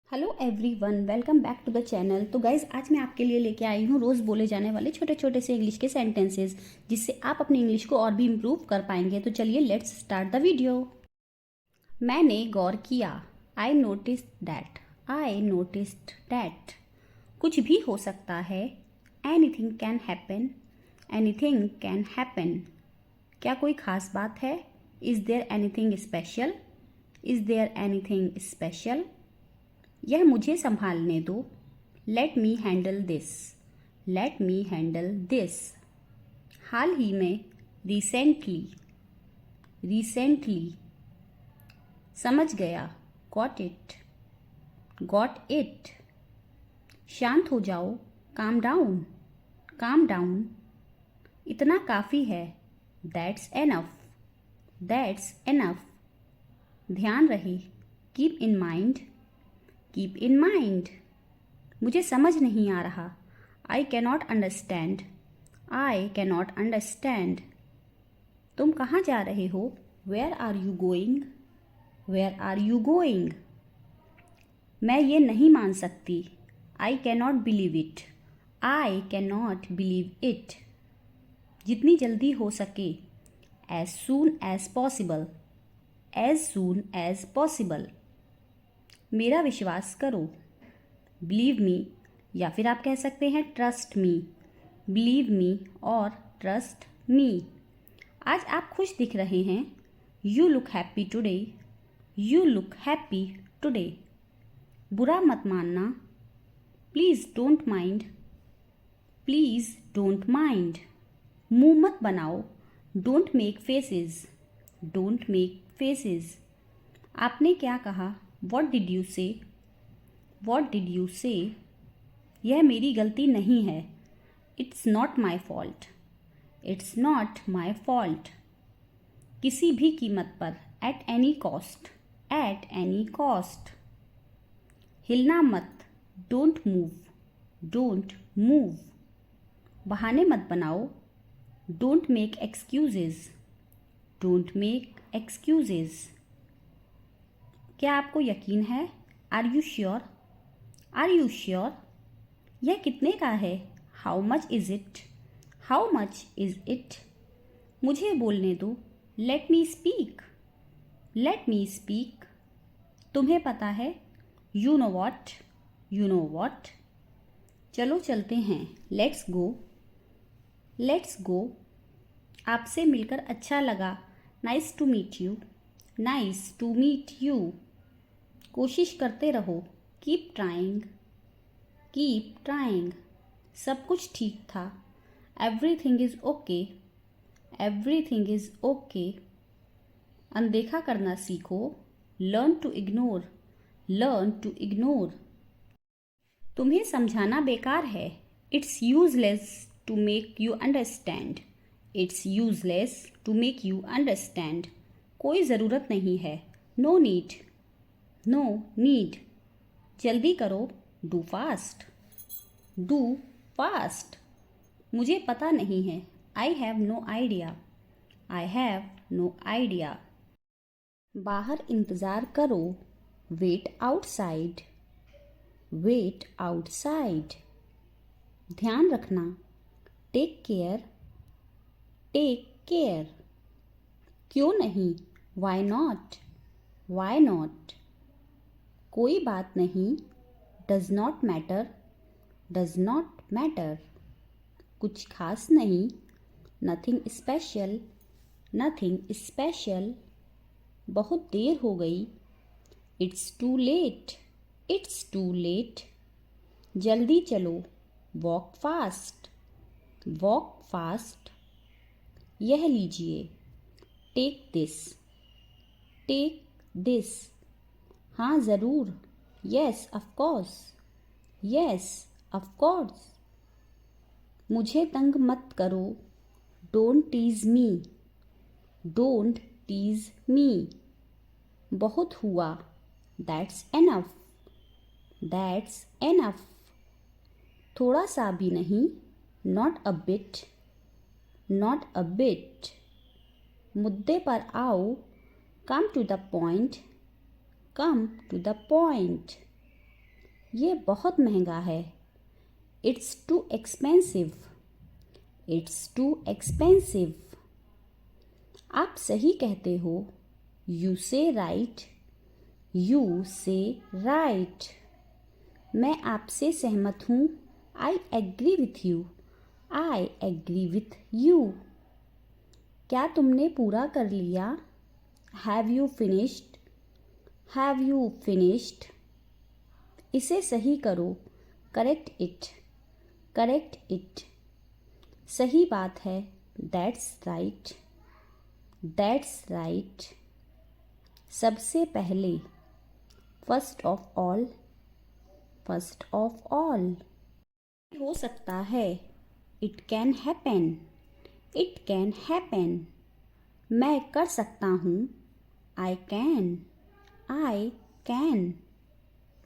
Hello everyone, welcome back to the channel. तो guys आज मैं आपके लिए लेके आई हूँ रोज़ बोले जाने वाले छोटे छोटे से इंग्लिश के सेंटेंसेस, जिससे आप अपनी इंग्लिश को और भी इम्प्रूव कर पाएंगे। तो चलिए लेट्स स्टार्ट द वीडियो। मैंने गौर किया। I noticed that. I noticed that. कुछ भी हो सकता है। Anything can happen. Anything can happen. क्या कोई खास बात है? Is there anything special? Is there anything special? यह मुझे संभालने दो। Let me handle this. Let me handle this. हाल ही में। रिसेंटली। रिसेंटली। समझ गया। Got it. Got it. शांत हो जाओ। Calm down. Calm down. इतना काफ़ी है। That's enough. That's enough. ध्यान रहे। Keep in mind. Keep in mind. मुझे समझ नहीं आ रहा। I cannot understand. I cannot understand. तुम कहाँ जा रहे हो? Where are you going? Where are you going? मैं ये नहीं मान सकती। I cannot believe it. I cannot believe it. जितनी जल्दी हो सके। As soon as possible. As soon as possible. मेरा विश्वास करो। बिलीव मी, या फिर आप कह सकते हैं ट्रस्ट मी। बिलीव मी और ट्रस्ट मी। आज आप खुश दिख रहे हैं। You look happy today. You look happy today. बुरा मत मानना। Please don't mind. Please don't mind. मुंह मत बनाओ। Don't make faces. Don't make faces. आपने क्या कहा? वॉट डिड यू से? वॉट डिड यू से? यह मेरी गलती नहीं है। It's not my fault. It's not my fault. किसी भी कीमत पर। At any cost. At any cost. हिलना मत। Don't move. Don't move. बहाने मत बनाओ। Don't make excuses. Don't make excuses. क्या आपको यकीन है? Are you sure? Are you sure? यह कितने का है? How much is it? How much is it? मुझे बोलने दो। Let me speak. Let me speak. तुम्हें पता है। You know what. You know what. चलो चलते हैं। Let's go. Let's go. आपसे मिलकर अच्छा लगा। Nice to meet you. Nice to meet you. कोशिश करते रहो। Keep trying. Keep trying. सब कुछ ठीक था। Everything is okay. Everything is okay. अनदेखा करना सीखो। Learn to ignore. Learn to ignore. तुम्हें समझाना बेकार है। It's useless to make you understand. It's useless to make you understand. कोई ज़रूरत नहीं है। No need. No need. जल्दी करो। Do fast. Do fast. मुझे पता नहीं है। I have no idea. I have no idea. बाहर इंतज़ार करो। Wait outside. Wait outside. ध्यान रखना। Take care. Take care. क्यों नहीं? Why not? Why not? कोई बात नहीं। Does not matter. Does not matter. कुछ खास नहीं। Nothing special. Nothing special. बहुत देर हो गई। It's too late. It's too late. जल्दी चलो। Walk fast. Walk fast. यह लीजिए। Take this. Take this. हाँ ज़रूर। Yes of course. Yes of course. मुझे तंग मत करो। Don't tease me. Don't tease मी। बहुत हुआ। That's enough. That's enough. थोड़ा सा भी नहीं। Not a bit. Not a bit. मुद्दे पर आओ। Come to the point. Come to the point. ये बहुत महंगा है। It's too expensive. It's too expensive. आप सही कहते हो। यू से राइट। यू से राइट। मैं आपसे सहमत हूँ। I agree with you. I agree with you. क्या तुमने पूरा कर लिया? Have you finished? Have you finished? इसे सही करो। Correct it. Correct it. सही बात है। That's right. That's right. सबसे पहले। First of all. First of all. हो सकता है। It can happen. It can happen. मैं कर सकता हूँ। I can. I can.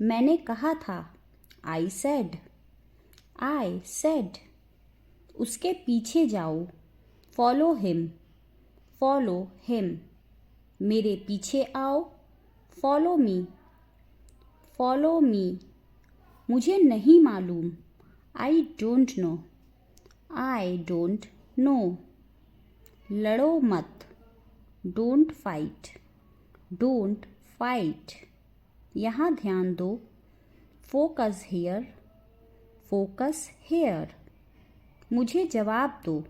मैंने कहा था। I said. I said. उसके पीछे जाओ। Follow him. Follow him. मेरे पीछे आओ। Follow me. Follow me. मुझे नहीं मालूम। I don't know. I don't know. लड़ो मत। Don't fight. Don't fight. यहाँ ध्यान दो। Focus here. Focus here. मुझे जवाब दो।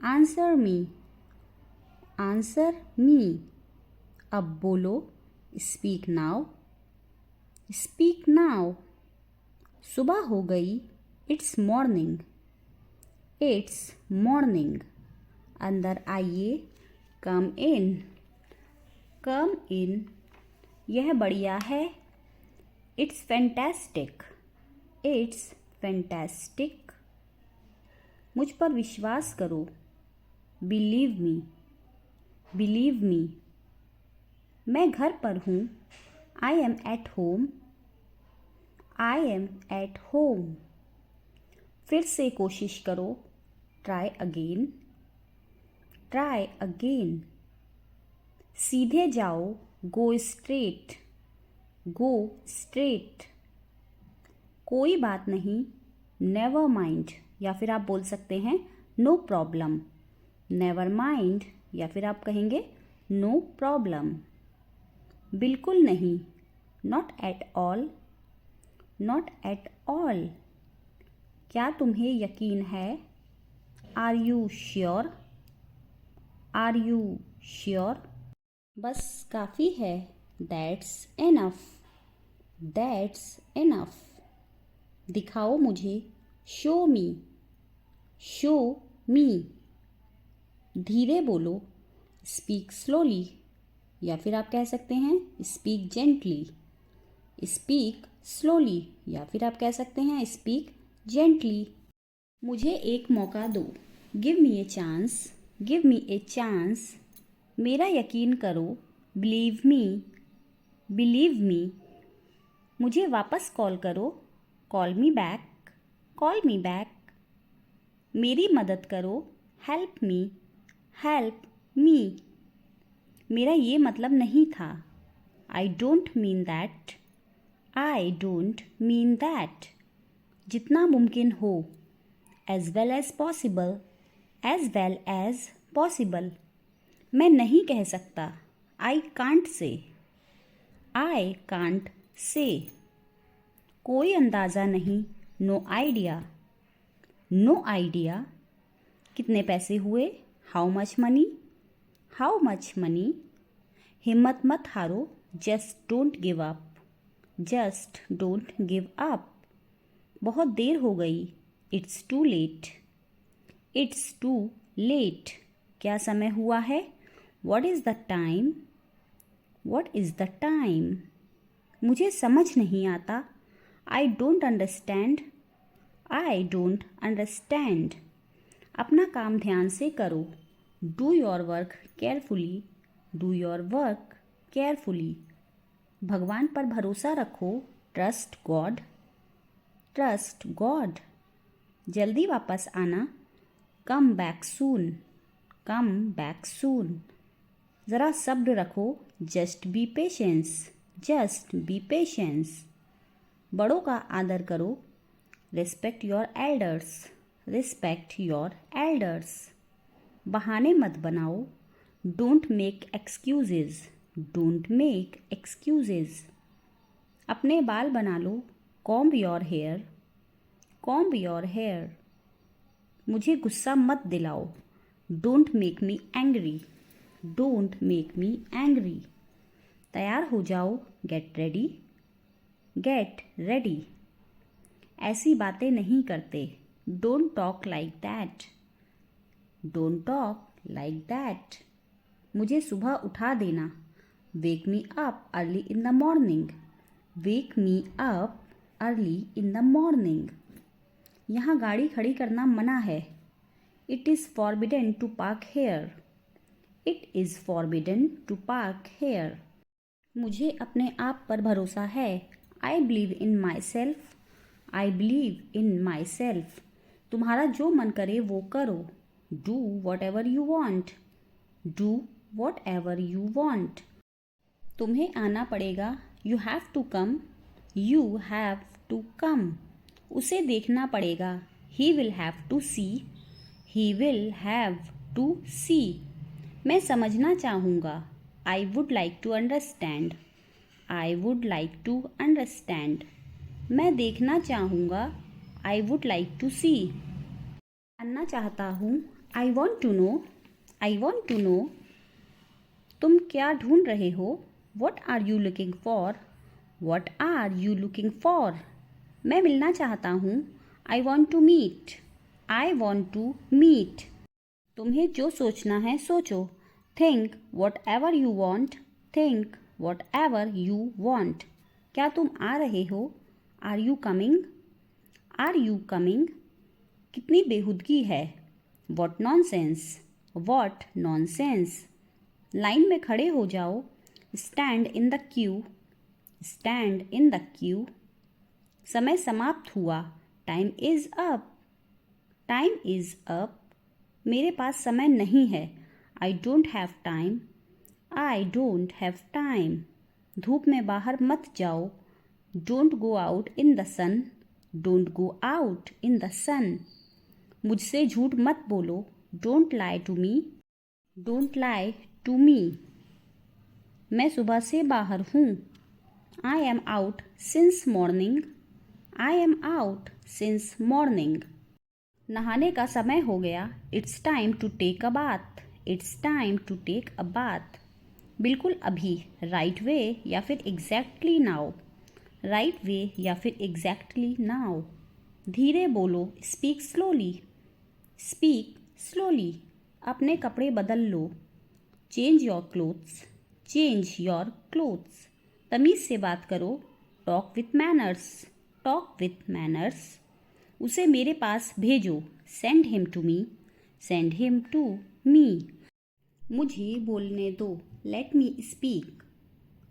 Answer me. Answer me. अब बोलो। Speak now. Speak now. सुबह हो गई। It's morning. It's morning. अंदर आइए। Come in. Come in. यह बढ़िया है। It's fantastic. It's fantastic. मुझ पर विश्वास करो। Believe me. बिलीव मी। मैं घर पर हूँ। I M at home. I am at home. फिर से कोशिश करो। Try again. Try again. सीधे जाओ। गो स्ट्रेट। Go straight. कोई बात नहीं। Never mind. या फिर आप बोल सकते हैं नो प्रॉब्लम। Never mind. या फिर आप कहेंगे नो प्रॉब्लम। बिल्कुल नहीं। Not at all. Not at all. क्या तुम्हें यकीन है? Are you sure? Are you sure? बस काफ़ी है। That's enough. That's enough. दिखाओ मुझे। Show me. Show me. धीरे बोलो। Speak slowly. या फिर आप कह सकते हैं स्पीक जेंटली। Speak slowly. या फिर आप कह सकते हैं स्पीक जेंटली। मुझे एक मौका दो। Give me a chance. Give me a chance. मेरा यकीन करो। Believe me. Believe me. मुझे वापस कॉल करो। Call me back. Call me back. मेरी मदद करो। Help me. Help me. मेरा ये मतलब नहीं था। I don't mean that. I don't mean that. जितना मुमकिन हो। As well as possible. As well as possible. मैं नहीं कह सकता। I can't say. I can't say. कोई अंदाज़ा नहीं। No idea. No idea. कितने पैसे हुए? How much money. How much money. हिम्मत मत हारो। Just don't give up. Just don't give up. बहुत देर हो गई। It's too late. It's too late. क्या समय हुआ है? What is the time? What is the time? मुझे समझ नहीं आता। I don't understand. I don't understand. अपना काम ध्यान से करो। Do your work carefully. Do your work carefully. भगवान पर भरोसा रखो। Trust God. Trust God. जल्दी वापस आना। Come back soon. Come back soon. ज़रा सब्र रखो। Just be patience. Just be patience. बड़ों का आदर करो, respect your elders, respect your elders. बहाने मत बनाओ, don't make excuses, don't make excuses. अपने बाल बना लो, comb your hair, comb your hair. मुझे गुस्सा मत दिलाओ, don't make me angry, don't make me angry. तैयार हो जाओ, गेट रेडी, गेट रेडी। ऐसी बातें नहीं करते, don't talk like that, don't talk like that. मुझे सुबह उठा देना, wake me up early in the morning, wake me up early in the morning. यहाँ गाड़ी खड़ी करना मना है, it is forbidden to park here, it is forbidden to park here. मुझे अपने आप पर भरोसा है, I believe in myself, I believe in myself. तुम्हारा जो मन करे वो करो, do whatever you want, do whatever you want. तुम्हें आना पड़ेगा, you have to come, you have to come. उसे देखना पड़ेगा, he will have to see, he will have to see. मैं समझना चाहूँगा, I would like to understand, I would like to understand. मैं देखना चाहूँगा, I would like to see. जानना चाहता हूँ, I want to know, I want to know. तुम क्या ढूंढ रहे हो, what are you looking for, what are you looking for. मैं मिलना चाहता हूँ, I want to meet, I want to meet. तुम्हें जो सोचना है सोचो, think whatever you want, think whatever you want. क्या तुम आ रहे हो, are you coming, are you coming. कितनी बेहुदगी है, what nonsense, what nonsense. Line में खड़े हो जाओ, stand in the queue, stand in the queue. समय समाप्त हुआ, time is up, time is up. मेरे पास समय नहीं है, I don't have time, I don't have time. धूप में बाहर मत जाओ, don't go out in the sun, don't go out in the sun. मुझसे झूठ मत बोलो, don't lie to me, don't lie to me. मैं सुबह से बाहर हूँ, I am out since morning, I am out since morning. नहाने का समय हो गया, it's time to take a bath, it's time to take a bath. बिल्कुल अभी, राइट वे या फिर एग्जैक्टली नाउ, राइट वे या फिर एग्जैक्टली नाउ। धीरे बोलो, स्पीक स्लोली, स्पीक स्लोली। अपने कपड़े बदल लो, change your clothes, change your clothes. तमीज़ से बात करो, talk with manners, talk with manners. उसे मेरे पास भेजो, send him to me, send him to me. मुझे बोलने दो, let me speak,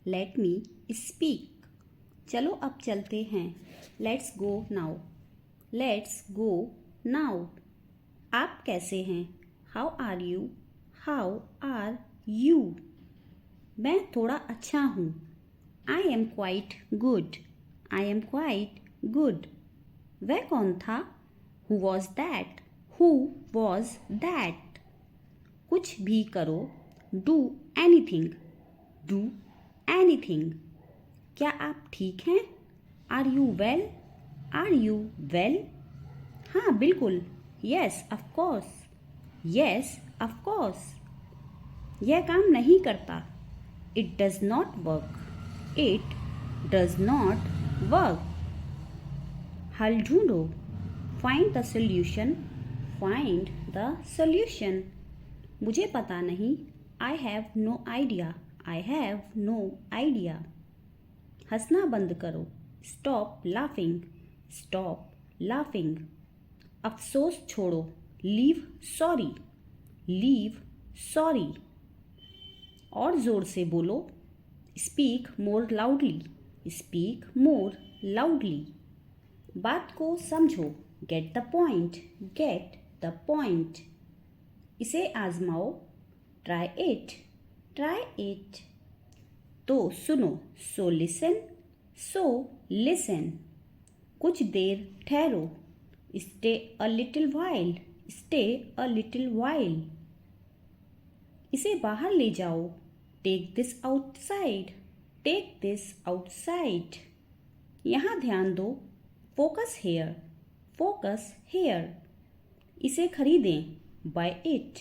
let me speak. चलो अब चलते हैं, let's go now, let's go now. आप कैसे हैं, how are you, how are you. मैं थोड़ा अच्छा हूँ, I am quite good, I am quite good. वह कौन था, who was that, who was that. कुछ भी करो, डू एनीथिंग, डू एनीथिंग। क्या आप ठीक हैं, are you well, are you well. हाँ बिल्कुल, yes of course, yes of course. यह काम नहीं करता, it does not work, it does not work. हल ढूंढो, find the solution, find the solution. मुझे पता नहीं, I have no idea, I have no idea. हंसना बंद करो, स्टॉप लाफिंग, स्टॉप लाफिंग। अफसोस छोड़ो, लीव सॉरी, लीव सॉरी। और ज़ोर से बोलो, speak more loudly, speak more loudly. बात को समझो, get the point, get the point. इसे आजमाओ, ट्राई इट, ट्राई इट। तो सुनो, सो लिसन, सो लिसन। कुछ देर ठहरो, stay a little while, stay a little while. इसे बाहर ले जाओ, take this outside, take this outside. यहाँ ध्यान दो, फोकस हेयर, फोकस हेयर। इसे खरीदें, बाय इट,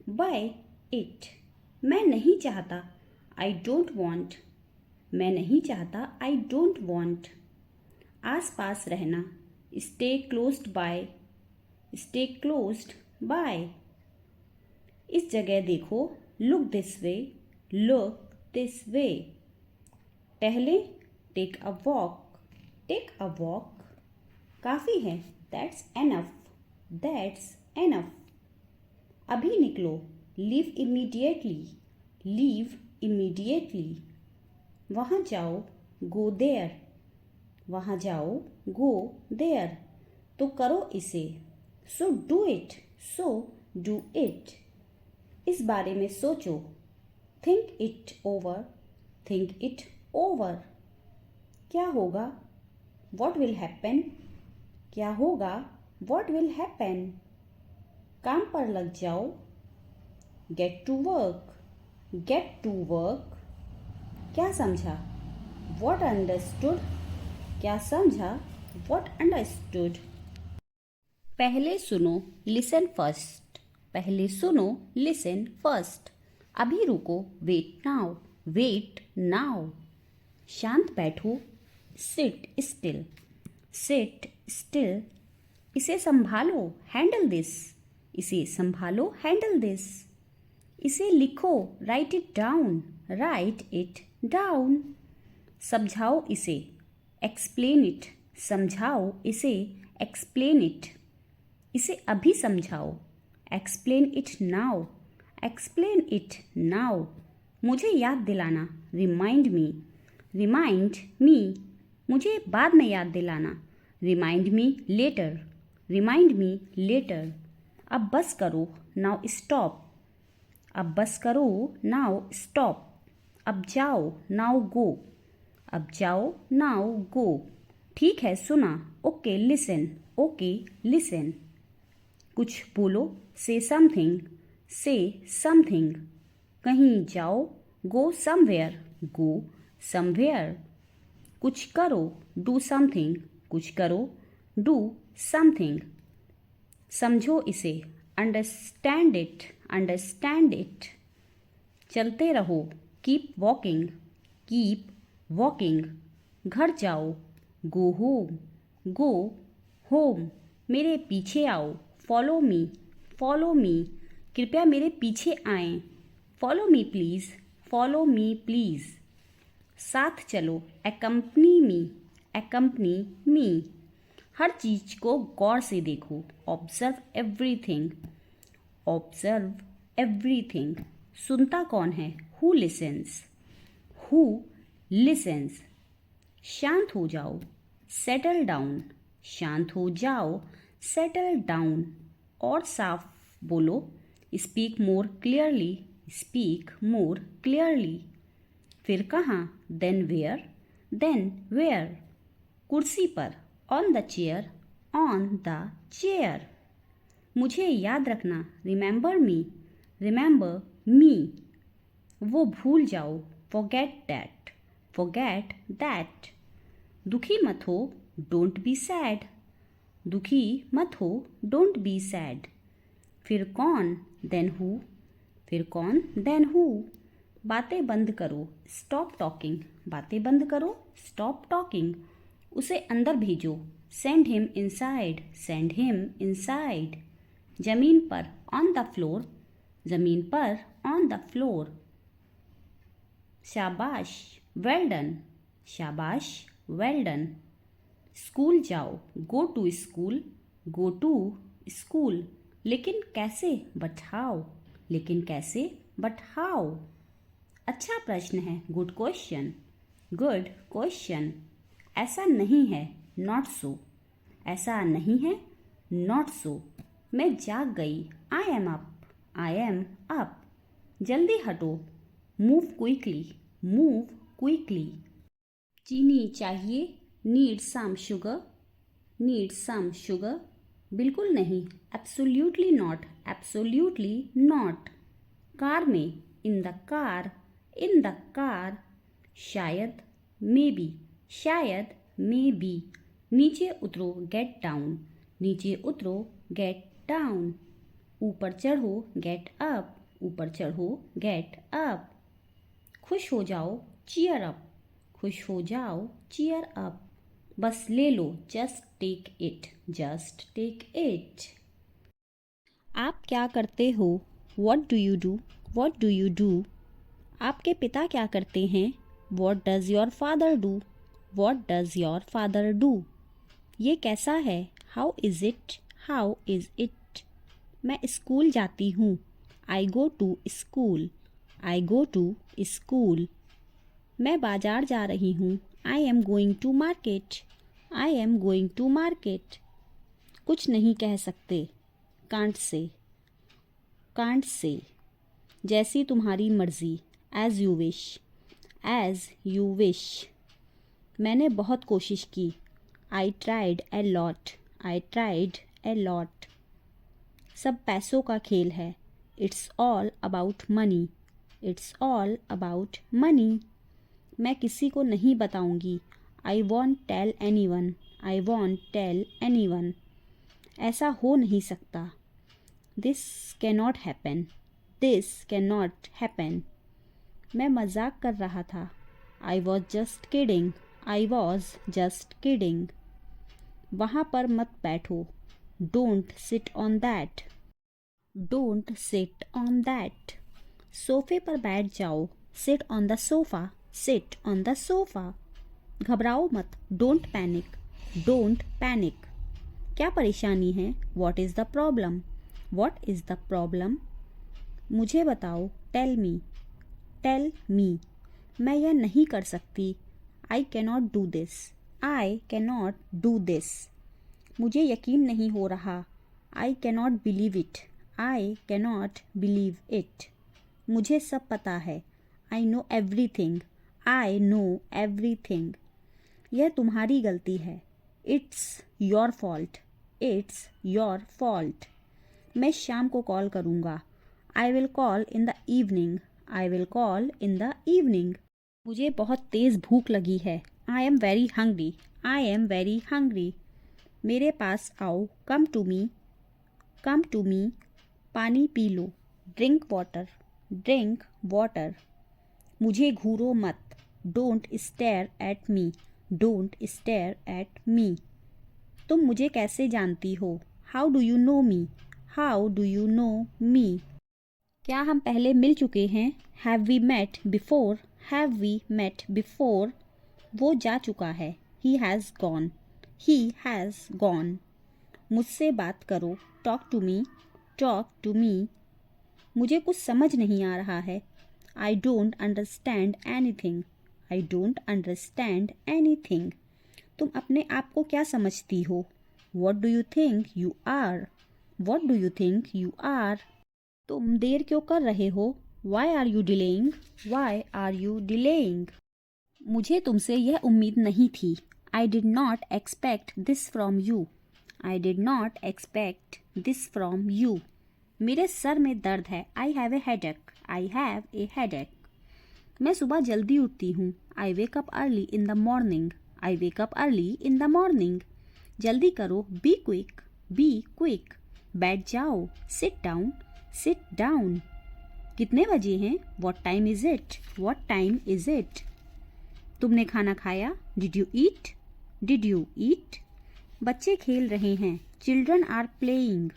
बाय इट। मैं नहीं चाहता, आई डोंट वॉन्ट, मैं नहीं चाहता, आई डोंट वॉन्ट। आस पास रहना, stay closed by, stay closed by. इस जगह देखो, look this way, look this way. टहलें, take a walk, take a walk. काफ़ी है, दैट्स एनफ, दैट्स एनफ। अभी निकलो, लीव इमीडिएटली, लीव इमीडिएटली। वहाँ जाओ, गो देयर, वहाँ जाओ, गो देयर। तो करो इसे, so do it, so do it. इस बारे में सोचो, think it over, think it over. क्या होगा, वॉट विल हैपन, क्या होगा, वॉट विल हैपन। काम पर लग जाओ, get to work, get to work. क्या समझा, वॉट अंडरस्टूड, क्या समझा, वॉट अंडरस्टूड। पहले सुनो, लिसन फर्स्ट, पहले सुनो, लिसन फर्स्ट। अभी रुको, वेट नाउ, वेट नाउ। शांत बैठो, सिट स्टिल, सिट स्टिल। इसे संभालो, हैंडल दिस, इसे संभालो, हैंडल दिस। इसे लिखो, right it down, right it down. समझाओ इसे, एक्सप्लेन इट, समझाओ इसे, एक्सप्लेन इट। इसे अभी समझाओ, explain it now, explain it now. मुझे याद दिलाना, रिमाइंड मी, रिमाइंड मी। मुझे बाद में याद दिलाना, remind me later, remind me later. अब बस करो, नाउ स्टॉप, अब बस करो, नाउ स्टॉप। अब जाओ, नाउ गो, अब जाओ, नाउ गो। ठीक है, सुना, ओके लिसन, ओके लिसन। कुछ बोलो, से समथिंग, से समथिंग। कहीं जाओ, गो समवेयर, गो समवेयर। कुछ करो, डू समथिंग, कुछ करो, डू समथिंग। समझो इसे, अंडरस्टैंड इट, अंडरस्टैंड इट। चलते रहो, कीप वॉकिंग, कीप वॉकिंग। घर जाओ, गो होम, गो होम। मेरे पीछे आओ, फॉलो मी, फॉलो मी। कृपया मेरे पीछे आएं, follow me please, follow me please. साथ चलो, एकम्पनी मी, एकम्पनी मी। हर चीज़ को गौर से देखो, ऑब्जर्व एवरीथिंग, ऑब्जर्व एवरीथिंग। सुनता कौन है, हु लिसन्स, हु लिसन्स। शांत हो जाओ, सेटल डाउन, शांत हो जाओ, सेटल डाउन। और साफ बोलो, speak more clearly, speak more clearly. फिर कहाँ, देन वेयर, देन वेयर। कुर्सी पर, on the chair, on the chair. मुझे याद रखना, रिमेंबर मी, रिमेंबर मी। वो भूल जाओ, फॉरगेट दैट, फॉरगेट दैट। दुखी मत हो, डोंट बी सैड, दुखी मत हो, डोंट बी सैड। फिर कौन, देन हु, फिर कौन, देन हु। बातें बंद करो, स्टॉप टॉकिंग, बातें बंद करो, स्टॉप टॉकिंग। उसे अंदर भेजो, send him inside, send him inside. जमीन पर, ऑन द फ्लोर, जमीन पर, ऑन द फ्लोर। शाबाश, वेल डन, शाबाश, वेल डन। स्कूल जाओ, go to school, go to school. लेकिन कैसे, बट हाउ, लेकिन कैसे, बट हाउ। अच्छा प्रश्न है, गुड क्वेश्चन, गुड क्वेश्चन। ऐसा नहीं है, नॉट सो, ऐसा नहीं है, नॉट सो। मैं जाग गई, I am up, I am up. जल्दी हटो, मूव क्विकली, मूव क्विकली। चीनी चाहिए, need some sugar, need some sugar, बिल्कुल नहीं, एब्सोल्यूटली नॉट, एब्सोल्यूटली नॉट। कार में, in the car, in the car. शायद, मे बी, शायद, मे बी। नीचे उतरो, गेट डाउन, नीचे उतरो, गेट डाउन। ऊपर चढ़ो, गेट अप, ऊपर चढ़ो, गेट अप। खुश हो जाओ, चीयर अप, खुश हो जाओ, चीयर अप। बस ले लो, just take it, just take it. आप क्या करते हो, what do you do, what do you do. आपके पिता क्या करते हैं, what does your father do, what does your father do. ये कैसा है, how is it, how is it. मैं स्कूल जाती हूँ, I go to school, I go to school. मैं बाजार जा रही हूँ, I am going to market, I am going to market. कुछ नहीं कह सकते, कांट से, कांट से। जैसी तुम्हारी मर्जी, as you wish, as you wish. मैंने बहुत कोशिश की, I tried a lot, I tried a lot. सब पैसों का खेल है, it's all about money, it's all about money. मैं किसी को नहीं बताऊंगी, I won't tell anyone, I won't tell anyone. ऐसा हो नहीं सकता, this cannot happen, this cannot happen. मैं मजाक कर रहा था, I was just kidding, I was just kidding. वहाँ पर मत बैठो, don't sit on that, don't sit on that. सोफे पर बैठ जाओ, sit on the sofa, sit on the sofa. घबराओ मत, डोंट पैनिक, डोंट पैनिक। क्या परेशानी है, what is the problem, what is the problem. मुझे बताओ, टेल मी, टेल मी। मैं यह नहीं कर सकती, I cannot do this, I cannot do this. मुझे यकीन नहीं हो रहा, I cannot believe it, I cannot believe it. मुझे सब पता है, I know everything, I know everything. यह तुम्हारी गलती है, it's your fault, it's your fault. मैं शाम को कॉल करूँगा, I will call in the evening, I will call in the evening. मुझे बहुत तेज़ भूख लगी है, I am very hungry, I am very hungry. मेरे पास आओ, come to me, come to me. पानी पी लो, ड्रिंक वाटर, ड्रिंक वाटर। मुझे घूरो मत, don't stare at me, don't stare at me. तुम मुझे कैसे जानती हो, how do you know me, how do you know me. क्या हम पहले मिल चुके हैं, have we met before, have we met before. वो जा चुका है, he has gone, he has gone. मुझसे बात करो, talk to me, talk to me. मुझे कुछ समझ नहीं आ रहा है, I don't understand anything, I don't understand anything. तुम अपने आप को क्या समझती हो, what do you think you are, what do you think you are. तुम देर क्यों कर रहे हो, why are you delaying, why are you delaying. मुझे तुमसे यह उम्मीद नहीं थी, I did not expect this from you, I did not expect this from you. मेरे सर में दर्द है, I have a headache, I have a headache. मैं सुबह जल्दी उठती हूँ, I wake up early in the morning, I wake up early in the morning. जल्दी करो, बी क्विक, बी क्विक। बैठ जाओ, सिट डाउन, सिट डाउन। कितने बजे हैं, what time is it, what time is it. तुमने खाना खाया, did you eat, did you eat. बच्चे खेल रहे हैं, children are playing,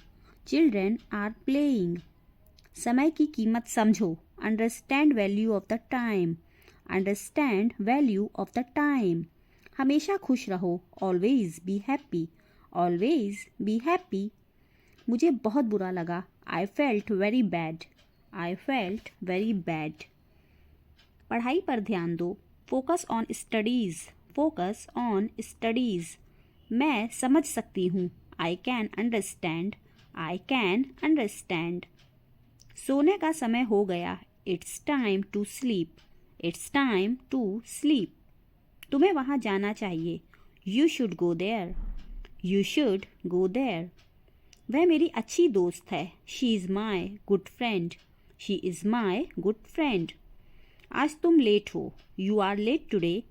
children are playing. समय की कीमत समझो, understand value of the time, understand value of the time. हमेशा खुश रहो, always be happy, always be happy. मुझे बहुत बुरा लगा, I felt very bad, I felt very bad. पढ़ाई पर ध्यान दो, focus on studies, focus on studies. मैं समझ सकती हूँ, I can understand, I can understand. सोने का समय हो गया, it's time to sleep, it's time to sleep. तुम्हें वहाँ जाना चाहिए, you should go there, You should go there. वह मेरी अच्छी दोस्त है. She is my good friend. She is my good friend. आज तुम लेट हो. You are late today.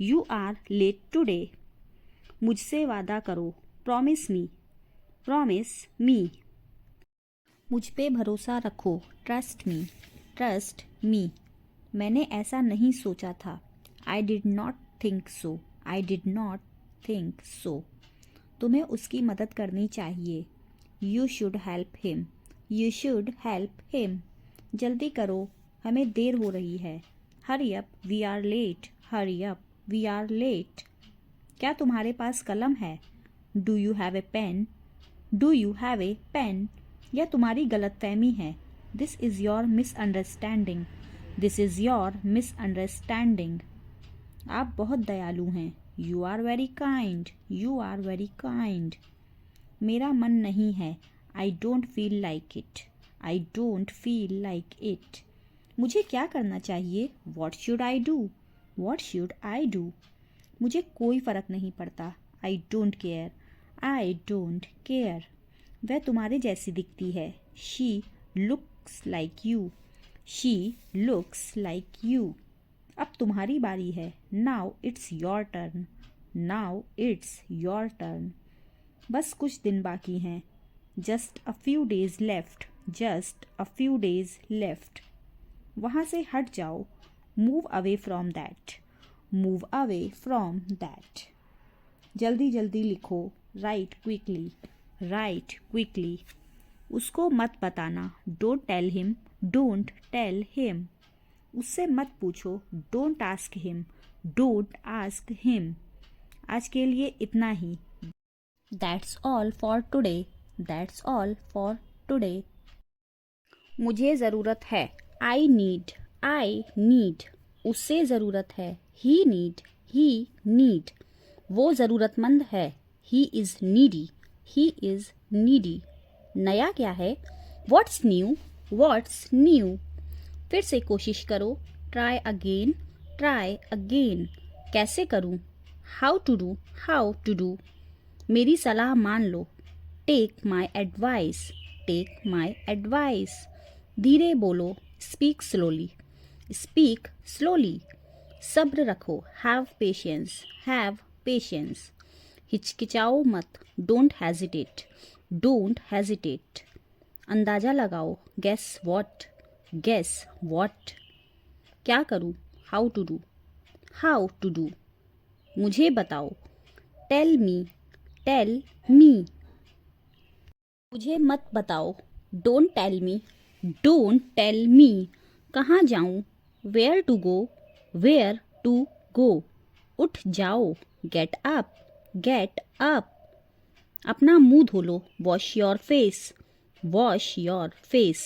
You are late today. मुझसे वादा करो. Promise me. Promise me. मुझ पे भरोसा रखो. Trust me. Trust me. मैंने ऐसा नहीं सोचा था. I did not think so. I did not think so. तुम्हें उसकी मदद करनी चाहिए. You should help him. You should help him. जल्दी करो, हमें देर हो रही है. Hurry up, we are late. Hurry up, we are late. क्या तुम्हारे पास कलम है? Do you have a pen? Do you have a pen? यह तुम्हारी गलतफहमी है. This is your misunderstanding. This is your misunderstanding. आप बहुत दयालु हैं. You are very kind. You are very kind. मेरा मन नहीं है. I don't feel like it. I don't feel like it. मुझे क्या करना चाहिए? What should I do? What should I do? मुझे कोई फ़र्क नहीं पड़ता. I don't care. I don't care. वह तुम्हारे जैसी दिखती है. She looks like you. She looks like you. अब तुम्हारी बारी है. Now it's your turn. Now it's your turn. बस कुछ दिन बाकी हैं. Just a few days left. Just a few days left. वहाँ से हट जाओ. Move away from that. Move away from that. जल्दी जल्दी लिखो. Write quickly. Write quickly. उसको मत बताना. Don't tell him. Don't tell him. उससे मत पूछो. Don't ask him. Don't ask him. आज के लिए इतना ही. That's all for today. That's all for today. मुझे ज़रूरत है. I need. I need. उससे ज़रूरत है. He need. He need. वो ज़रूरतमंद है. He is needy. He is needy. नया क्या है? What's new? What's new? फिर से कोशिश करो. Try again. Try again. कैसे करूं? How to do? How to do? मेरी सलाह मान लो. Take my advice. Take my advice. धीरे बोलो. Speak slowly. Speak slowly. सब्र रखो. Have patience. Have patience. हिचकिचाओ मत. Don't hesitate. Don't hesitate. अंदाज़ा लगाओ. Guess what? Guess what? क्या करूं? How to do? How to do? मुझे बताओ. Tell me. Tell me. मुझे मत बताओ. Don't tell me. Don't tell me. कहाँ जाऊं? Where to go? Where to go? उठ जाओ. Get up. Get up. अपना मुंह धो लो. Wash your face. Wash your face.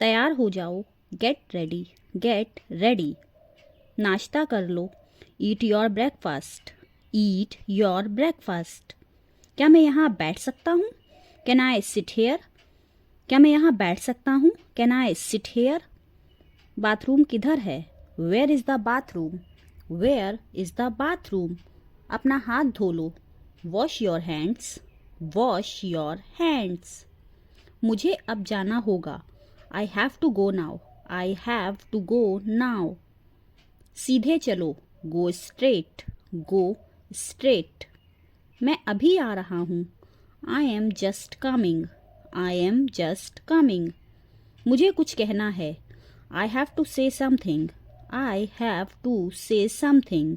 तैयार हो जाओ. Get ready. Get ready. नाश्ता कर लो. Eat your breakfast. Eat your breakfast. क्या मैं यहाँ बैठ सकता हूँ? Can I sit here? क्या मैं यहाँ बैठ सकता हूँ? Can I sit here? Bathroom किधर है? Where is the bathroom? Where is the bathroom? अपना हाथ धो लो. Wash your hands. Wash your hands. मुझे अब जाना होगा. I have to go now. I have to go now. सीधे चलो. Go straight. Go straight. मैं अभी आ रहा हूँ. I am just coming. I am just coming. मुझे कुछ कहना है. I have to say something. I have to say something.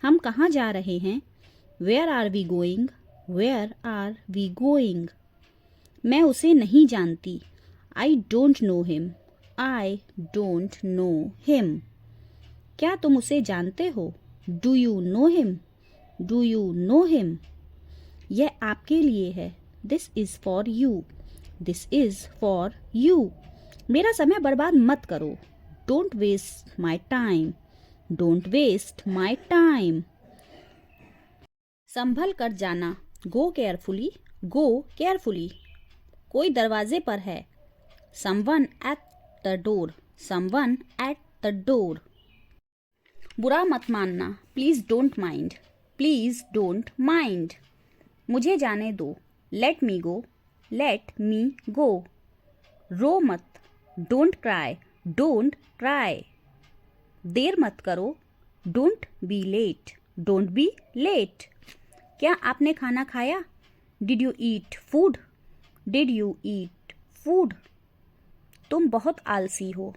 हम कहाँ जा रहे हैं? Where are we going? Where are we going? मैं उसे नहीं जानती. I don't know him. I don't know him. क्या तुम उसे जानते हो? Do you know him? Do you know him? यह आपके लिए है. This is for you. This is for you. मेरा समय बर्बाद मत करो. Don't waste my time. Don't waste my time. संभल कर जाना. Go carefully. Go carefully. कोई दरवाजे पर है. Someone at the door. Someone at the door. बुरा मत मानना. Please don't mind. Please don't mind. मुझे जाने दो, लेट मी गो, लेट मी गो। रो मत, डोंट क्राई, डोंट क्राई। देर मत करो, don't be late, don't be late. क्या आपने खाना खाया? Did you eat food, did you eat food. तुम बहुत आलसी हो,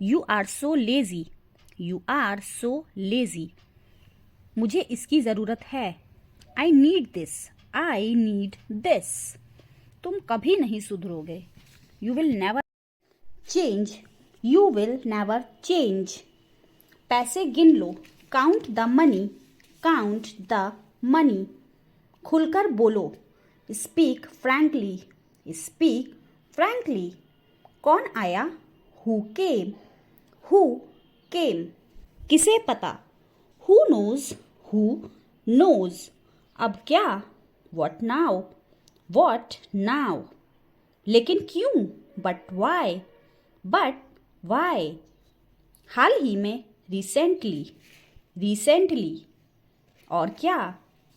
you are so lazy, you are so lazy. मुझे इसकी ज़रूरत है, I need this, I need this. तुम कभी नहीं सुधरोगे, you will never change, you will never change. पैसे गिन लो, count the money, count the money. खुलकर बोलो, स्पीक फ्रैंकली, स्पीक फ्रैंकली। कौन आया? Who came, who came. किसे पता? Who knows, who knows. अब क्या? What now, what now. लेकिन क्यों? But why, but why. हाल ही में, रिसेंटली, रिसेंटली। और क्या?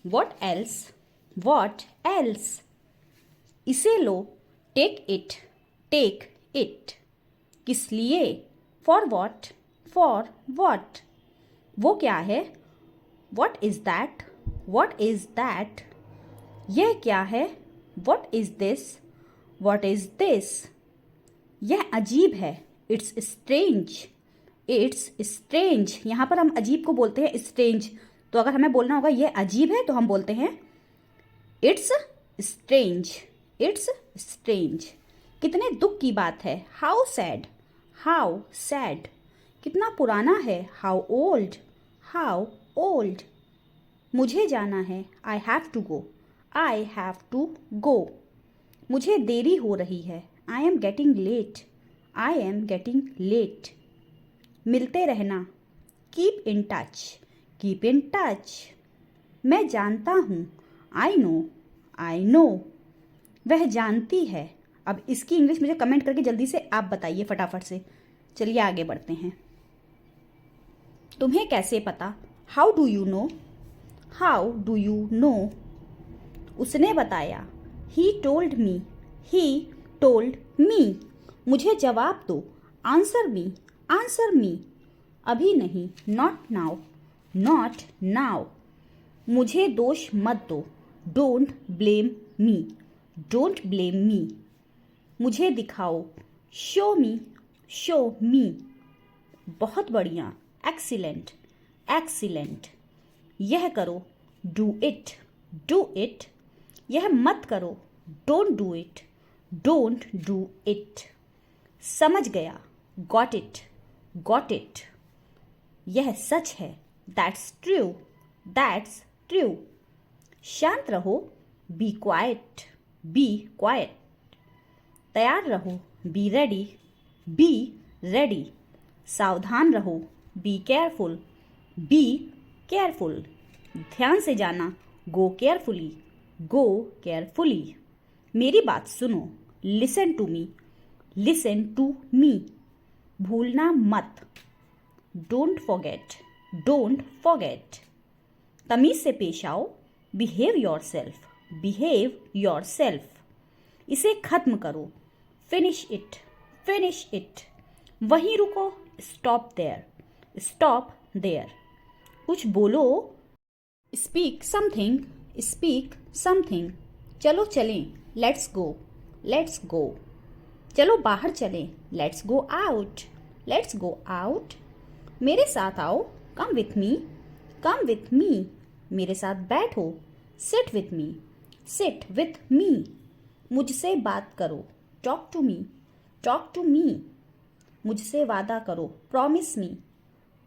What else, what else. इसे लो, टेक इट, टेक इट। किस लिए? For what, for what. वो क्या है? What is that, what is that. यह क्या है? What is this, what is this. यह अजीब है, इट्स स्ट्रेंज, इट्स स्ट्रेंज। यहाँ पर हम अजीब को बोलते हैं स्ट्रेंज। तो अगर हमें बोलना होगा यह अजीब है तो हम बोलते हैं इट्स स्ट्रेंज, इट्स स्ट्रेंज। कितने दुख की बात है, हाउ सैड, हाउ सैड। कितना पुराना है, हाउ ओल्ड, हाउ ओल्ड। मुझे जाना है, I have to go, I have to go. मुझे देरी हो रही है, I am getting late, I am getting late. मिलते रहना, keep in touch, keep in touch. मैं जानता हूँ, आई नो, आई नो। वह जानती है। अब इसकी इंग्लिश मुझे कमेंट करके जल्दी से आप बताइए फटाफट से। चलिए आगे बढ़ते हैं। तुम्हें कैसे पता? How do you no, how do you no. उसने बताया, he told me, he told me. मुझे जवाब दो, आंसर मी, आंसर मी। अभी नहीं, नॉट नाउ, नॉट नाउ। मुझे दोष मत दो, don't blame me, don't blame me. मुझे दिखाओ, शो मी, शो मी। बहुत बढ़िया, एक्सीलेंट, एक्सीलेंट। यह करो, डू इट, डू इट। यह मत करो, don't do it, don't do it. समझ गया, गॉट इट, गॉट इट। यह सच है, दैट्स ट्रू, दैट्स ट्रू। शांत रहो, बी क्वाइट, बी क्वाइट। तैयार रहो, बी रेडी, बी रेडी। सावधान रहो, बी केयरफुल, बी केयरफुल। ध्यान से जाना, गो केयरफुली, गो केयरफुली। मेरी बात सुनो, listen to me, listen to me. भूलना मत, डोंट फॉरगेट, डोंट फॉरगेट। तमीज से पेश आओ, behave your self, behave your self. इसे खत्म करो, फिनिश इट, फिनिश इट। वहीं रुको, स्टॉप देयर, स्टॉप देयर। कुछ बोलो, स्पीक समथिंग, स्पीक समथिंग। चलो चलें, लेट्स गो, लेट्स गो। चलो बाहर चलें, let's go out, let's go out. मेरे साथ आओ, come with me, come with me. मेरे साथ बैठो, sit with me, sit with me. मुझसे बात करो, talk to me, talk to me. मुझसे वादा करो, प्रॉमिस मी,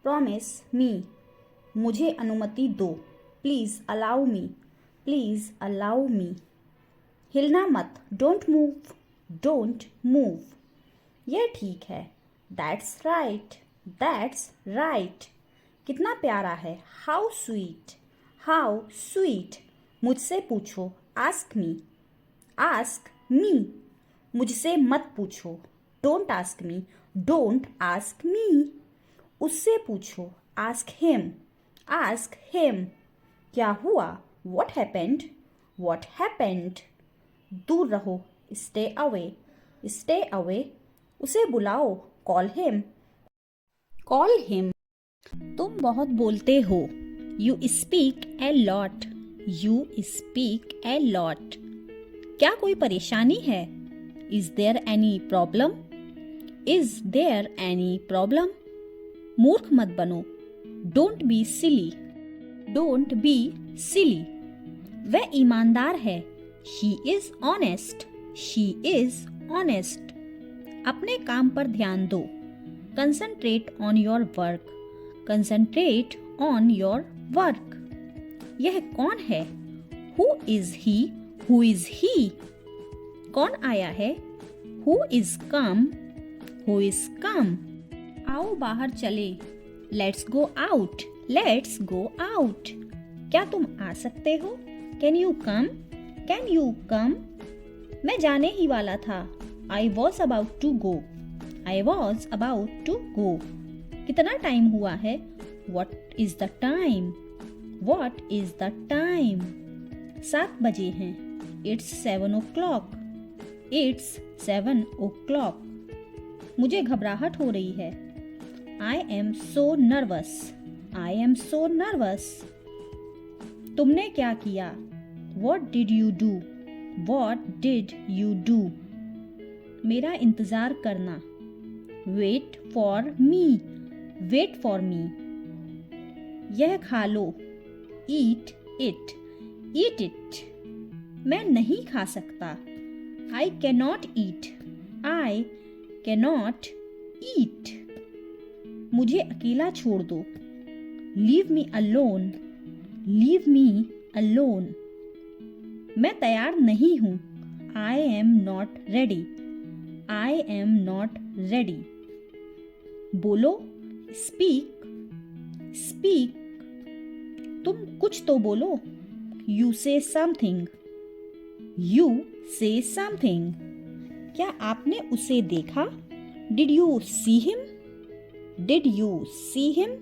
प्रॉमिस मी। मुझे अनुमति दो, please allow me, please allow me. हिलना मत, डोंट मूव, डोंट मूव। यह ठीक है, दैट्स राइट, दैट्स राइट। कितना प्यारा है, हाउ स्वीट, हाउ स्वीट। मुझसे पूछो, आस्क मी, आस्क मी। मुझसे मत पूछो, don't ask me, don't ask me. उससे पूछो, आस्क हिम, आस्क हिम। क्या हुआ, व्हाट हैपेंड, What happened? दूर रहो. Stay away. Stay away. उसे बुलाओ. Call him. Call him. तुम बहुत बोलते हो. You speak a lot. You speak a lot. क्या कोई परेशानी है? Is there any problem? Is there any problem? मूर्ख मत बनो. Don't be silly. Don't be silly. वह ईमानदार है. She is honest. She is honest. अपने काम पर ध्यान दो. Concentrate on your work. Concentrate on your work. यह कौन है? Who is he? Who is he? कौन आया है? Who is come? Who is come? आओ बाहर चले. Let's go out. Let's go out. क्या तुम आ सकते हो? Can you come? Can you come? मैं जाने ही वाला था. I was about to go. I was about to go. कितना टाइम हुआ है? What is the time? What is the time? 7 बजे हैं. It's 7 o'clock. It's 7 o'clock. मुझे घबराहट हो रही है. I am so nervous. I am so nervous. तुमने क्या किया? What did you do? What did you do? मेरा इंतजार करना. Wait for me. Wait for me. यह खा लो. Eat it. Eat it. मैं नहीं खा सकता. I cannot eat. I cannot eat. मुझे अकेला छोड़ दो. Leave me alone. Leave me alone. मैं तैयार नहीं हूँ. I am not ready. I am not ready. बोलो. Speak. Speak. तुम कुछ तो बोलो. You say something. You say something. क्या आपने उसे देखा? Did you see him? Did you see him?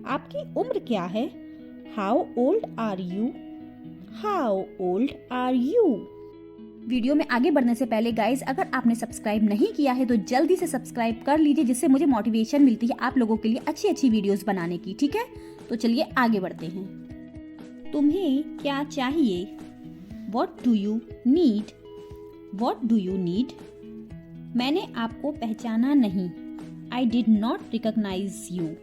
आपकी उम्र क्या है? How old are you? How old are you? Video में आगे बढ़ने से पहले गाइज, अगर आपने सब्सक्राइब नहीं किया है तो जल्दी से सब्सक्राइब कर लीजिए, जिससे मुझे मोटिवेशन मिलती है आप लोगों के लिए अच्छी अच्छी वीडियोस बनाने की. ठीक है, तो चलिए आगे बढ़ते हैं. तुम्हें क्या चाहिए? What do you need? What do you need? मैंने आपको पहचाना नहीं. I did not recognize you.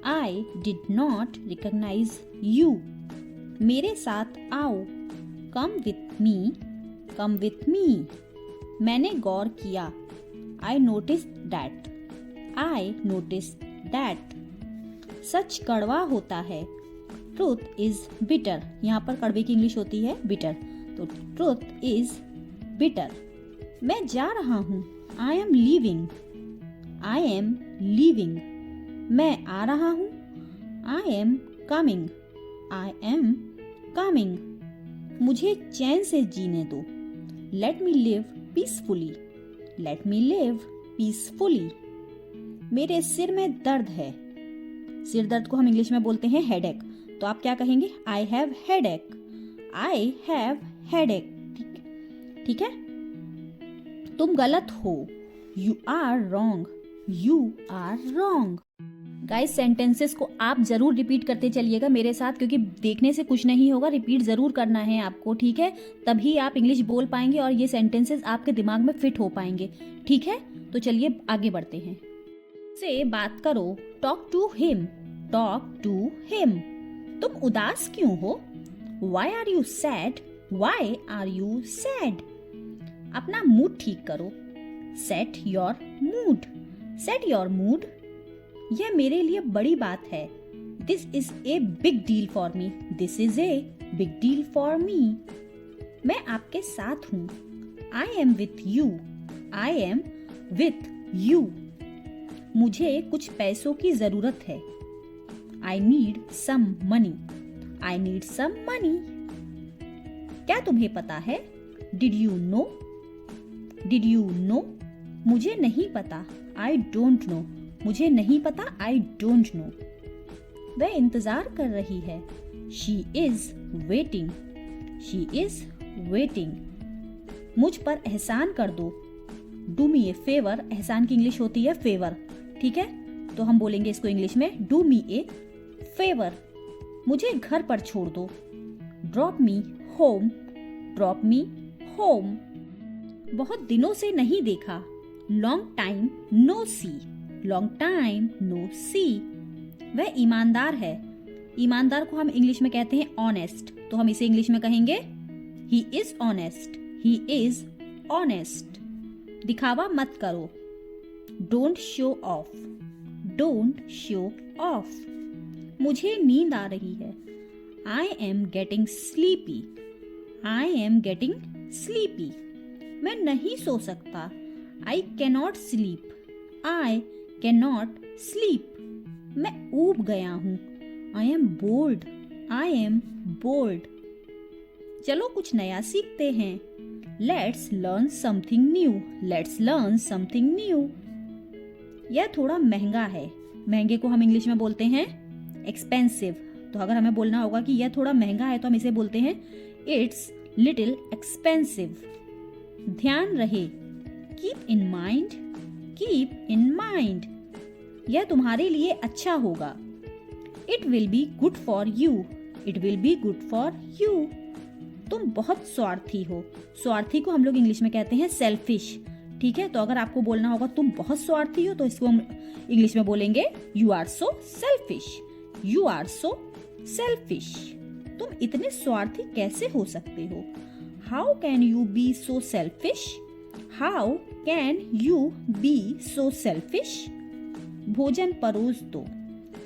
I did not recognize you. मेरे साथ आओ. Come with me. Come with me. मैंने गौर किया. I noticed that. I noticed that. सच कड़वा होता है. Truth is bitter. यहाँ पर कड़वे की इंग्लिश होती है bitter. तो truth is bitter. मैं जा रहा हूँ. I am leaving. I am leaving. मैं आ रहा हूँ. I am coming. I am coming. मुझे चैन से जीने दो. Let me live peacefully. Let me live peacefully. मेरे सिर में दर्द है. सिर दर्द को हम इंग्लिश में बोलते हैं headache. तो आप क्या कहेंगे? I have headache. I have headache. ठीक है? तुम गलत हो. You are wrong. You are wrong. Guys, sentences को आप जरूर रिपीट करते चलिएगा मेरे साथ, क्योंकि देखने से कुछ नहीं होगा, रिपीट जरूर करना है आपको. ठीक है, तभी आप इंग्लिश बोल पाएंगे और ये सेंटेंसेस आपके दिमाग में फिट हो पाएंगे. ठीक है, तो चलिए आगे बढ़ते हैं. से बात करो. Talk to him. Talk to him. तुम उदास क्यों हो? Why are you sad? Why are you sad? अपना मूड ठीक करो. Set your mood. Set your mood. यह मेरे लिए बड़ी बात है. This is a big deal for me. This is a big deal for me. मैं आपके साथ हूँ. I am with you. I am with you. मुझे कुछ पैसों की जरूरत है. I need some money. I need some money. क्या तुम्हें पता है? Did you know? Did you know? मुझे नहीं पता. I don't know. मुझे नहीं पता. I don't know. वह इंतजार कर रही है. She is waiting. She is waiting. मुझ पर एहसान कर दो, डू मी ए फेवर। एहसान की इंग्लिश होती है फेवर, ठीक है, तो हम बोलेंगे इसको इंग्लिश में डू मी ए फेवर। मुझे घर पर छोड़ दो, drop me home, drop me home. बहुत दिनों से नहीं देखा, लॉन्ग टाइम नो सी, लॉन्ग टाइम नो सी। वह ईमानदार है, ईमानदार को हम इंग्लिश में कहते हैं ऑनेस्ट, तो हम इसे इंग्लिश में कहेंगे he is honest, he is honest. दिखावा मत करो, don't show off, don't show off. मुझे नींद आ रही है, I am getting sleepy, I am getting sleepy. मैं नहीं सो सकता, I cannot sleep, I cannot sleep. मैं ऊब गया हूँ, I M board, I am board. चलो कुछ नया सीखते हैं, let's learn something new, let's learn something new. यह थोड़ा महंगा है, महंगे को हम इंग्लिश में बोलते हैं एक्सपेंसिव, तो अगर हमें बोलना होगा कि यह थोड़ा महंगा है तो हम इसे बोलते हैं इट्स लिटिल एक्सपेंसिव। ध्यान रहे, keep in mind, keep in mind. यह तुम्हारे लिए अच्छा होगा, it will be good for you, it will be good for you. तुम बहुत स्वार्थी हो, स्वार्थी को हम लोग इंग्लिश में कहते हैं सेल्फिश, ठीक है, तो अगर आपको बोलना होगा तुम बहुत स्वार्थी हो तो इसको हम इंग्लिश में बोलेंगे you are so selfish, you are so selfish. तुम इतने स्वार्थी कैसे हो सकते हो, how can you be so selfish, how can you be so selfish. भोजन परोस दो,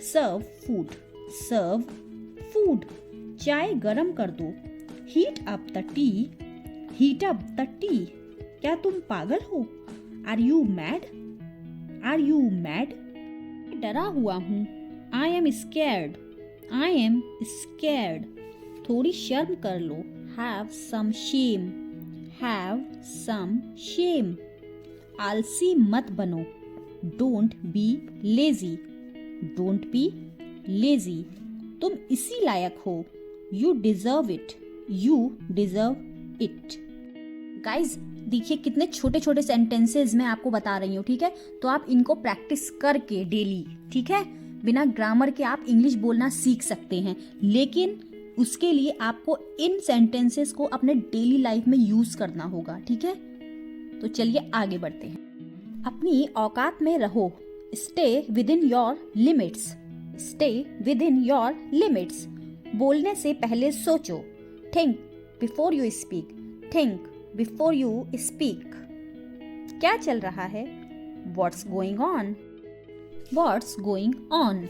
सर्व फूड, सर्व फूड। चाय गरम कर दो, heat up the tea, heat up the tea. क्या तुम पागल हो, are you mad, are you mad. डरा हुआ हूँ, I am scared, I am scared. थोड़ी शर्म कर लो, have some shame, have some shame. आलसी मत बनो, don't be lazy, don't be lazy. तुम इसी लायक हो, you deserve it, you deserve it. Guys देखिए कितने छोटे छोटे सेंटेंसेस मैं आपको बता रही हूँ, ठीक है, तो आप इनको प्रैक्टिस करके डेली, ठीक है, बिना ग्रामर के आप इंग्लिश बोलना सीख सकते हैं, लेकिन उसके लिए आपको इन सेंटेंसेस को अपने डेली लाइफ में यूज करना होगा, ठीक है। तो चलिए आगे बढ़ते हैं। अपनी औकात में रहो, stay with in your limits, stay with in your limits. बोलने से पहले सोचो, think before you speak, think before you speak. क्या चल रहा है, what's going on, what's going on.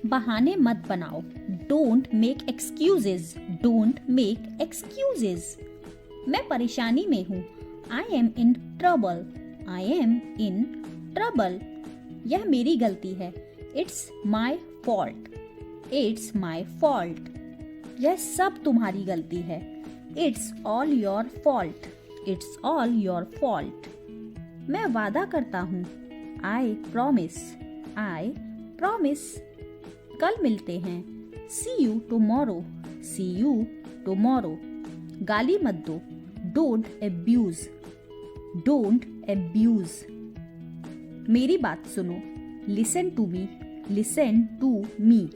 बहाने मत बनाओ, don't make excuses, don't make excuses. मैं परेशानी में हूँ, I M in trouble, I am in trouble. यह मेरी गलती है, it's my fault, it's my fault. यह सब तुम्हारी गलती है, it's all your fault, it's all your fault. मैं वादा करता हूँ, आई प्रॉमिस, आई प्रॉमिस। कल मिलते हैं, see you tomorrow, see you tomorrow. गाली मत दो, डोंट एब्यूज, डोंट एब्यूज। मेरी बात सुनो, listen to me, listen to me.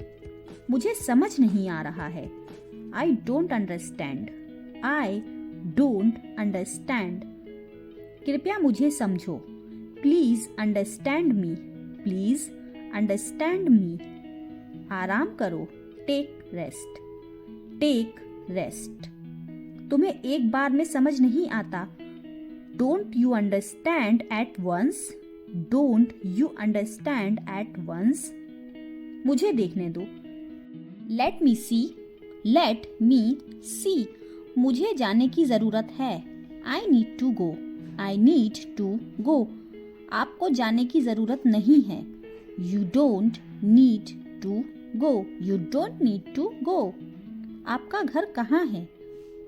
मुझे समझ नहीं आ रहा है, I don't understand, I don't understand. कृपया मुझे समझो, please understand me, please understand me. आराम करो, टेक रेस्ट, टेक रेस्ट। तुम्हें एक बार में समझ नहीं आता, don't you understand at once, don't you understand at once. मुझे देखने दो, लेट मी सी, लेट मी सी। मुझे जाने की जरूरत है, I need to go, I need to go. आपको जाने की जरूरत नहीं है, you don't need to go, you don't need to go. आपका घर कहाँ है,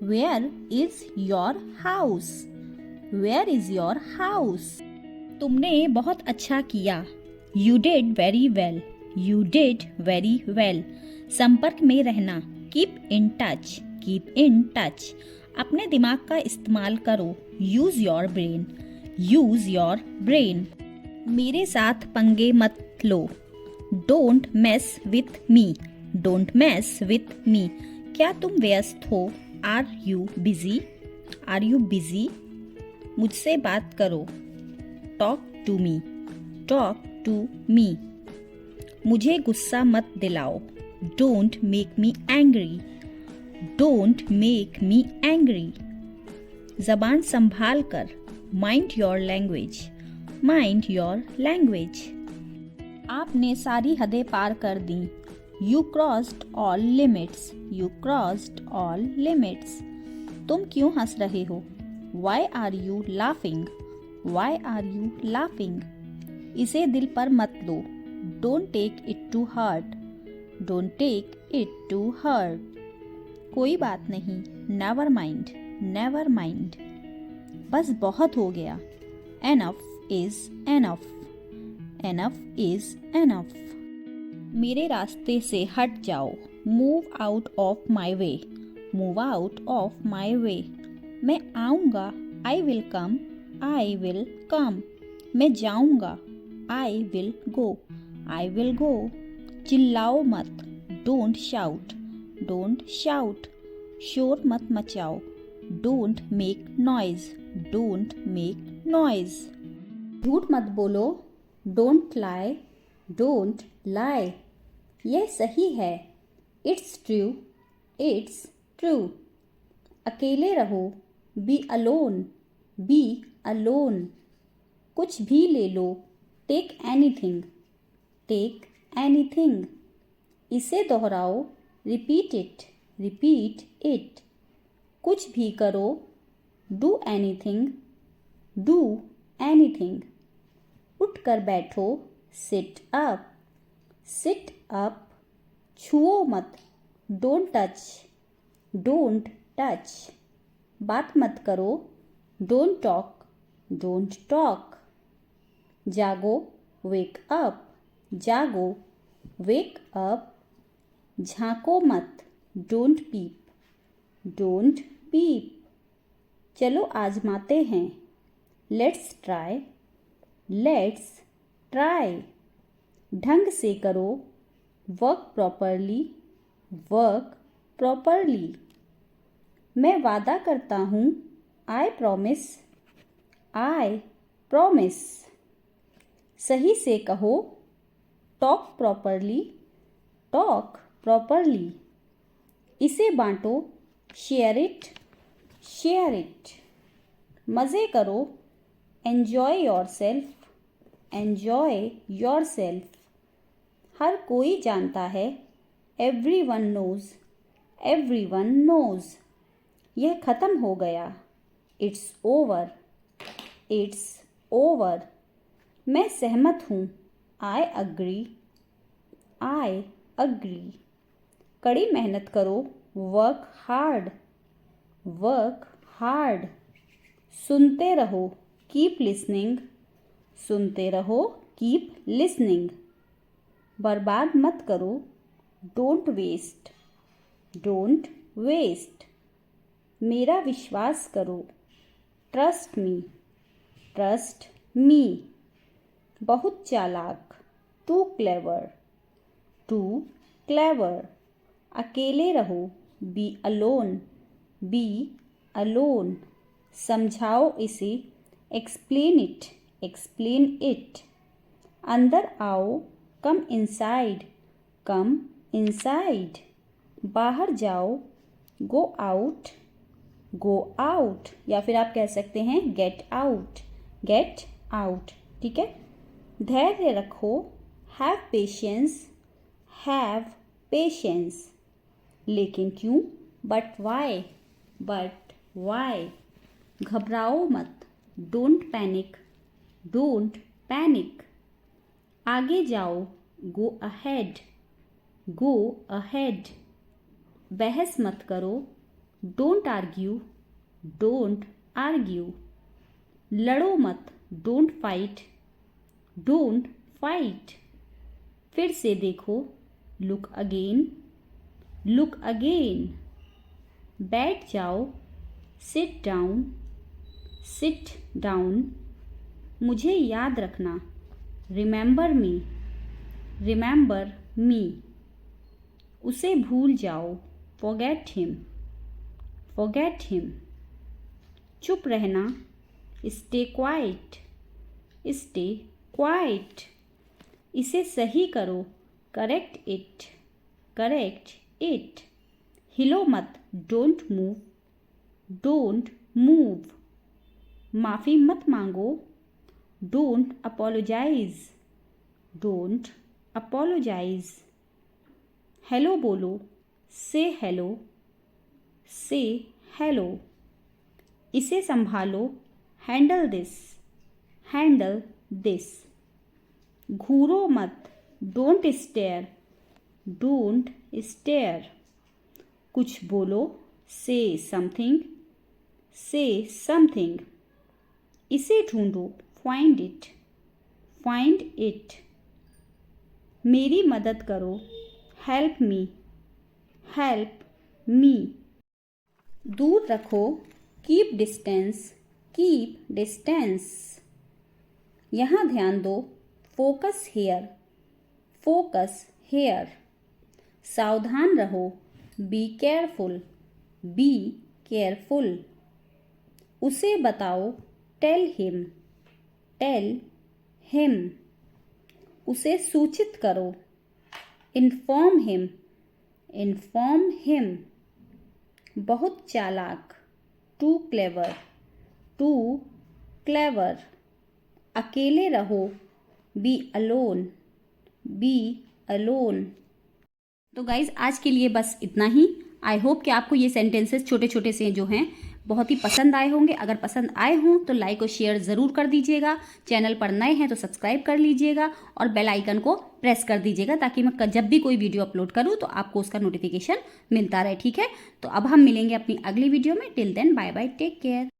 where is your house, where is your house. तुमने बहुत अच्छा किया, you did very well, you did very well. संपर्क में रहना, keep in touch, keep in touch. अपने दिमाग का इस्तेमाल करो, use your brain, use your brain. मेरे साथ पंगे मत लो, don't mess with me, don't mess with me. क्या तुम व्यस्त हो, are you busy, are you busy. मुझसे बात करो, talk to me, talk to me. मुझे गुस्सा मत दिलाओ, don't make me angry, don't make me angry. जबान संभाल कर, mind your language, mind your language. आपने सारी हदें पार कर दी, you crossed all limits, you crossed all limits. तुम क्यों हंस रहे हो, why are you laughing, why are you laughing. इसे दिल पर मत लो, don't take it to heart, don't take it to heart. कोई बात नहीं, नेवर माइंड, नेवर माइंड। बस बहुत हो गया, enough is enough, enough is enough. मेरे रास्ते से हट जाओ, move out of my way, move out of my way. मैं आऊँगा, I will come, I will come. मैं जाऊँगा, I will go, I will go. चिल्लाओ मत, डोंट शाउट, डोंट शाउट। शोर मत मचाओ, don't make noise, don't make noise. झूठ मत बोलो, डोंट लाई, डोंट लाई। यह सही है, इट्स ट्रू, इट्स ट्रू। अकेले रहो, बी अलोन, बी अलोन। कुछ भी ले लो, टेक एनीथिंग, टेक एनीथिंग। इसे दोहराओ, रिपीट इट, रिपीट इट। कुछ भी करो, डू एनीथिंग, डू एनीथिंग। उठ कर बैठो, सिट अप, सिट अप। छुओ मत, डोंट टच, डोंट टच। बात मत करो, डोंट टॉक, डोंट टॉक। जागो, वेक अप, जागो, वेक अप। झांको मत, डोंट पीप, डोंट पीप। चलो आजमाते हैं, लेट्स ट्राई, लेट्स ट्राई। ढंग से करो, वर्क प्रॉपरली, वर्क प्रॉपरली। मैं वादा करता हूँ, आई प्रॉमिस, आई प्रॉमिस। सही से कहो, टॉक प्रॉपरली, टॉक प्रॉपरली। इसे बांटो, शेयर इट, शेयर इट। मज़े करो, enjoy yourself, enjoy yourself. हर कोई जानता है, everyone knows, everyone knows. यह ख़त्म हो गया, इट्स ओवर, इट्स ओवर। मैं सहमत हूँ, आई अग्री, आई अग्री। कड़ी मेहनत करो, वर्क हार्ड, वर्क हार्ड। सुनते रहो, कीप लिसनिंग, सुनते रहो, कीप लिसनिंग। बर्बाद मत करो, डोंट वेस्ट, डोंट वेस्ट। मेरा विश्वास करो, ट्रस्ट मी, ट्रस्ट मी। बहुत चालाक, टू क्लेवर, टू क्लेवर। अकेले रहो, बी अलोन, बी अलोन। समझाओ इसे, एक्सप्लेन इट, एक्सप्लेन इट। अंदर आओ, कम इनसाइड, कम इनसाइड। बाहर जाओ, गो आउट, गो आउट। या फिर आप कह सकते हैं गेट आउट, गेट आउट। ठीक है। धैर्य रखो, हैव पेशेंस, हैव पेशेंस। लेकिन क्यों, बट वाई, बट वाई। घबराओ मत, डोंट पैनिक, डोंट पैनिक। आगे जाओ, गो अहेड, गो अहेड। बहस मत करो, डोंट आर्ग्यू, डोंट आर्ग्यू। लड़ो मत, डोंट फाइट, डोंट फाइट। फिर से देखो, लुक अगेन, लुक अगेन। बैठ जाओ, सिट डाउन, सिट डाउन। मुझे याद रखना, रिमेंबर मी, रिमेंबर मी। उसे भूल जाओ, फॉरगेट हिम, फॉरगेट हिम। चुप रहना, स्टे क्वाइट, स्टे क्वाइट। इसे सही करो, करेक्ट इट, करेक्ट इट। हिलो मत, डोंट मूव, डोंट मूव। माफ़ी मत मांगो, don't apologise, don't apologise. Hello बोलो, से हेलो, से हेलो। इसे संभालो, हैंडल दिस, हैंडल दिस। घूरो मत, डोंट स्टेयर, डोंट स्टेयर। कुछ बोलो, से समथिंग, से समथिंग। इसे ढूंढो, फाइंड इट, फाइंड इट। मेरी मदद करो, हेल्प मी, हेल्प मी। दूर रखो, कीप डिस्टेंस, कीप डिस्टेंस। यहाँ ध्यान दो, फोकस हेयर, फोकस हेयर। सावधान रहो, बी केयरफुल, बी केयरफुल। उसे बताओ, टेल हिम, टेल हिम। उसे सूचित करो, इन्फॉर्म हिम, इन्फॉर्म हिम। बहुत चालाक, टू क्लेवर, टू क्लेवर। अकेले रहो, बी अलोन, बी अलोन। तो गाइज़ आज के लिए बस इतना ही। आई होप कि आपको ये सेंटेंसेस छोटे छोटे से जो हैं बहुत ही पसंद आए होंगे। अगर पसंद आए हों तो लाइक और शेयर ज़रूर कर दीजिएगा। चैनल पर नए हैं तो सब्सक्राइब कर लीजिएगा और बेल आइकन को प्रेस कर दीजिएगा ताकि मैं जब भी कोई वीडियो अपलोड करूँ तो आपको उसका नोटिफिकेशन मिलता रहे। ठीक है, तो अब हम मिलेंगे अपनी अगली वीडियो में। Till then bye bye, take care.